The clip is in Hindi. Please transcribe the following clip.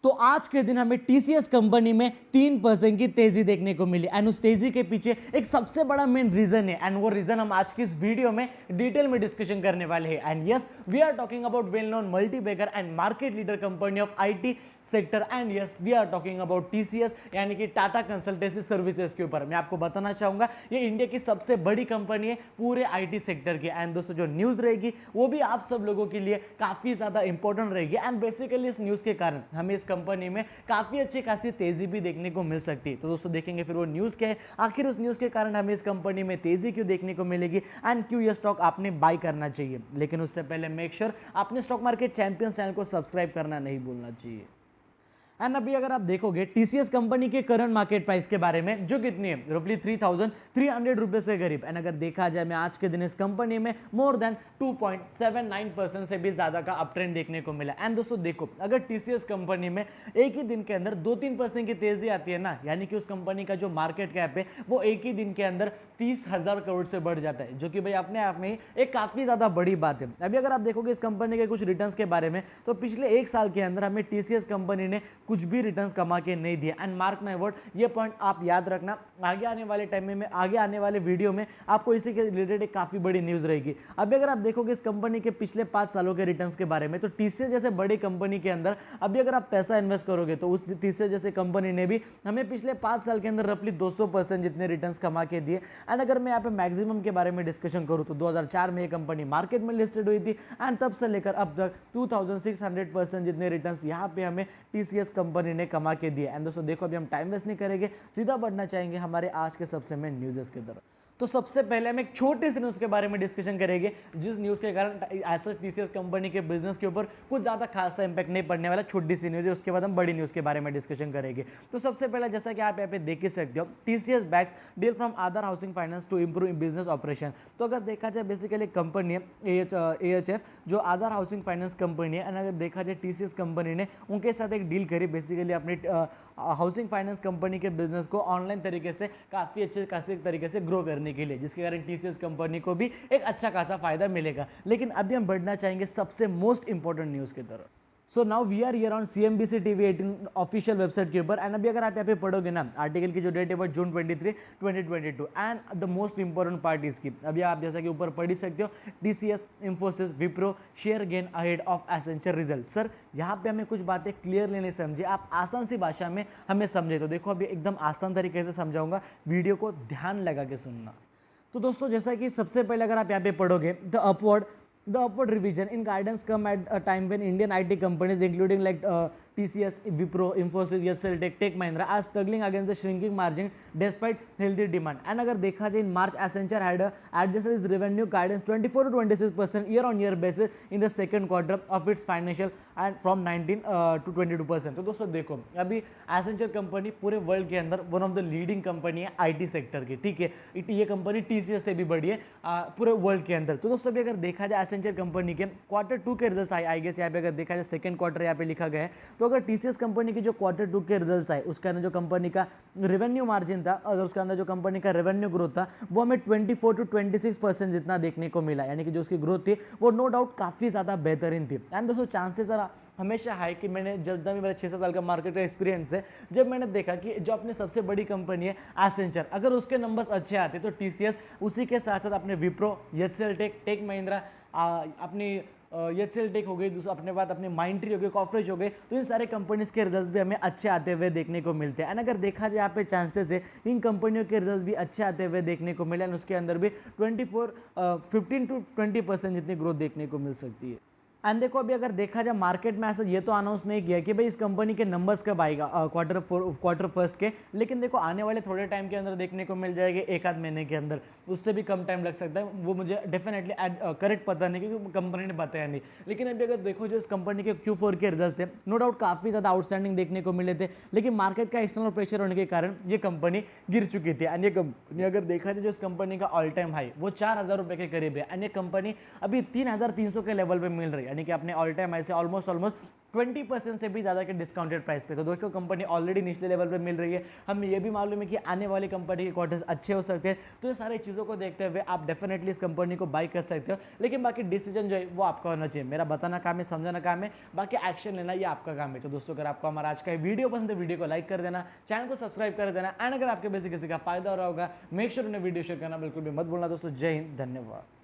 तो आज के दिन हमें टीसीएस कंपनी में 3% की तेजी देखने को मिली एंड उस तेजी के पीछे एक सबसे बड़ा मेन रीजन है एंड वो रीजन हम आज की इस वीडियो में डिटेल में डिस्कशन करने वाले हैं। And yes, we are talking about well known multibagger and market leader company of IT sector and yes we are talking about TCS यानी कि टाटा कंसल्टेंसी सर्विसेज के ऊपर। मैं आपको बताना चाहूंगा ये इंडिया की सबसे बड़ी कंपनी है पूरे आईटी सेक्टर की। एंड दोस्तों जो न्यूज रहेगी वो भी आप सब लोगों के लिए काफी ज्यादा इंपॉर्टेंट रहेगी एंड बेसिकली इस न्यूज के कारण हमें इस कंपनी में काफी अच्छी खासी तेजी भी देखने को मिल सकती है। तो दोस्तों देखेंगे फिर वो न्यूज क्या है, आखिर उस न्यूज के कारण हमें इस कंपनी में तेजी क्यों देखने को मिलेगी एंड क्यों ये स्टॉक आपने बाय करना चाहिए। लेकिन उससे पहले मेक श्योर आपने स्टॉक मार्केट चैंपियंस चैनल को सब्सक्राइब करना नहीं भूलना चाहिए। एंड अभी अगर आप देखोगे टीसीएस कंपनी के करंट मार्केट प्राइस के बारे में जो कितनी है, रफली 3,300 रुपए से करीब। एंड अगर देखा जाए मैं आज के दिन इस कंपनी में मोर देन 2.79% से भी ज्यादा का अप ट्रेंड देखने को मिला। एंड दोस्तों देखो, अगर टीसीएस कंपनी में एक ही दिन के अंदर 2-3% की तेजी आती है ना, यानी कि उस कंपनी का जो मार्केट कैप है वो एक ही दिन के अंदर 30,000 करोड़ से बढ़ जाता है, जो कि भाई अपने आप में एक काफी ज्यादा बड़ी बात है। अभी अगर आप देखोगे इस कंपनी के कुछ रिटर्न्स के बारे में, तो पिछले एक साल के अंदर हमें टीसीएस कंपनी ने कुछ भी रिटर्न्स कमा के नहीं दिया। एंड मार्क माय वर्ड, ये पॉइंट आप याद रखना, आगे आने वाले टाइम में आगे आने वाले वीडियो में आपको इसी के रिलेटेड एक काफी बड़ी न्यूज रहेगी। अभी अगर आप देखोगे इस कंपनी के पिछले 5 सालों के रिटर्न्स के बारे में, तो टीसीएस जैसे बड़ी कंपनी के अंदर अभी अगर आप पैसा इन्वेस्ट करोगे तो उस टीसीएस जैसे कंपनी ने भी हमें पिछले 5 साल के अंदर रफली 200% जितने रिटर्न्स कमा के दिए। एंड अगर मैं यहाँ पे मैक्सिमम के बारे में डिस्कशन करूँ तो 2004 में ये कंपनी मार्केट में लिस्टेड हुई थी एंड तब से लेकर अब तक 2600% जितने रिटर्न्स यहाँ पे हमें टीसीएस कंपनी ने कमा के दिए। एंड दोस्तों देखो, अभी हम टाइम वेस्ट नहीं करेंगे, सीधा बढ़ना चाहेंगे हमारे आज के सबसे मेन न्यूज़ की तरफ। तो सबसे पहले हम एक छोटे से न्यूज़ के बारे में डिस्कशन करेंगे जिस न्यूज़ के कारण ऐसा टीसीएस कंपनी के बिजनेस के ऊपर कुछ ज़्यादा खासा इंपैक्ट नहीं पड़ने वाला, छोटी सी न्यूज़ है। उसके बाद हम बड़ी न्यूज़ के बारे में डिस्कशन करेंगे। तो सबसे पहले जैसा कि आप यहाँ पे देख ही सकते हो, TCS bags deal from Aadhaar housing finance to improve business operation. तो अगर देखा जाए बेसिकली कंपनी है एएचएफ जो आधार हाउसिंग फाइनेंस कंपनी है। एंड अगर देखा जाए टीसीएस कंपनी ने उनके साथ एक डील करी बेसिकली अपनी हाउसिंग फाइनेंस कंपनी के बिजनेस को ऑनलाइन तरीके से काफ़ी अच्छे खासे तरीके से ग्रो करने के लिए, जिसके कारण टीसीएस कंपनी को भी एक अच्छा खासा फायदा मिलेगा। लेकिन अभी हम बढ़ना चाहेंगे सबसे मोस्ट इंपॉर्टेंट न्यूज़ की तरफ। So now we are here on CNBC TV 18 official website के ऊपर। एंड अभी अगर आप यहाँ पे पढ़ोगे ना, आर्टिकल की जो डेट है वो जून 23, 2022। And the most important part इसकी अभी आप जैसा कि ऊपर पढ़ ही सकते हो, TCS, Infosys, Wipro share gain ahead of Accenture result. Sir यहाँ पे हमें कुछ बातें क्लियरली नहीं समझे, आप आसान सी भाषा में हमें समझे। तो देखो अभी एकदम आसान तरीके से समझाऊंगा, वीडियो को ध्यान लगा के सुनना। तो दोस्तों जैसा कि सबसे पहले अगर आप यहाँ पे पढ़ोगे, the upward revision in guidance come at a time when Indian IT companies including like TCS, Wipro, Infosys, Yesel Tech, Tech Mahindra are struggling against the shrinking margin despite healthy demand. And अगर देखा जाए in March Accenture had adjusted its revenue guidance 24 to 26% year on year basis in the second quarter of its financial and from 19 to 22%। तो दोस्तों देखो, अभी Accenture कंपनी पूरे वर्ल्ड के अंदर one of the leading company है आईटी सेक्टर की, ठीक है। ये कंपनी टीसीएस से भी बड़ी है पूरे वर्ल्ड के अंदर। तो दोस्तों अभी अगर देखा जाए एसेंचर कंपनी के Q2 के रिजल्ट्स आए, आई गेस यहाँ पे अगर देखा जाए सेकंड क्वार्टर यहाँ पे लिखा गया है। तो अगर टीसीएस कंपनी की जो Q2 के रिजल्ट्स आए उसके अंदर जो कंपनी का रेवेन्यू मार्जिन था, अगर उसके अंदर जो कंपनी का रेवेन्यू ग्रोथ था वो हमें 24 to 26% जितना देखने को मिला, यानी कि जो उसकी ग्रोथ थी वो नो डाउट काफ़ी ज़्यादा बेहतरीन थी। एंड दोस्तों चांसेस हमेशा है कि मैंने जब भी मेरा 6 साल का मार्केट का एक्सपीरियंस है, जब मैंने देखा कि जो अपनी सबसे बड़ी कंपनी है एसेंचर, अगर उसके नंबर्स अच्छे आते तो टीसीएस उसी के साथ साथ अपने Wipro, HCL tech, tech Mahindra, अपनी एचसीएल टेक हो गई, दूसरा अपने बाद अपने माइंडट्री हो गई, कॉर्पोरेट हो गए, तो इन सारे कंपनीज के रिजल्ट्स भी हमें अच्छे आते हुए देखने को मिलते हैं। एंड अगर देखा जाए यहाँ पे चांसेस है इन कंपनियों के रिजल्ट्स भी अच्छे आते हुए देखने को मिले, एंड उसके अंदर भी 15 to 20% जितनी ग्रोथ देखने को मिल सकती है। एंड देखो अभी अगर देखा जाए मार्केट में ऐसा ये तो अनाउंस नहीं किया कि भाई इस कंपनी के नंबर्स कब आएगा क्वार्टर फर्स्ट के, लेकिन देखो आने वाले थोड़े टाइम के अंदर देखने को मिल जाएगा, एक आध महीने के अंदर, उससे भी कम टाइम लग सकता है, वो मुझे डेफिनेटली करेक्ट पता नहीं क्योंकि कंपनी ने बताया नहीं। लेकिन अभी अगर देखो जो इस कंपनी के Q4 के रिजल्ट थे, नो डाउट काफ़ी ज़्यादा आउटस्टैंडिंग देखने को मिले थे, लेकिन मार्केट का एक्सटर्नल प्रेशर होने के कारण ये कंपनी गिर चुकी थी। एंड ये कंपनी अगर देखा जाए जो इस कंपनी का ऑल टाइम हाई वो 4,000 रुपये के करीब है, एंड ये कंपनी अभी 3,300 के लेवल पर मिल रही है, यानी कि अपने ऑल टाइम ऐसे ऑलमोस्ट 20% से भी ज़्यादा के डिस्काउंटेड प्राइस पे। तो दोस्तों कंपनी ऑलरेडी निचले लेवल पे मिल रही है, हमें ये भी मालूम है कि आने वाली कंपनी के क्वार्टर्स अच्छे हो सकते हैं। तो ये सारी चीज़ों को देखते हुए आप डेफिनेटली इस कंपनी को बाई कर सकते हो, लेकिन बाकी डिसीजन जो है वो आपका होना चाहिए। मेरा बताना काम है, समझाना काम है, बाकी एक्शन लेना ये आपका काम है। तो दोस्तों अगर आपको हमारा आज का वीडियो पसंद है, वीडियो को लाइक कर देना, चैनल को सब्सक्राइब कर देना, एंड अगर आपके किसी का फायदा हो रहा होगा, मेक श्योर उन्हें वीडियो शेयर करना बिल्कुल भी मत भूलना। दोस्तों जय हिंद, धन्यवाद।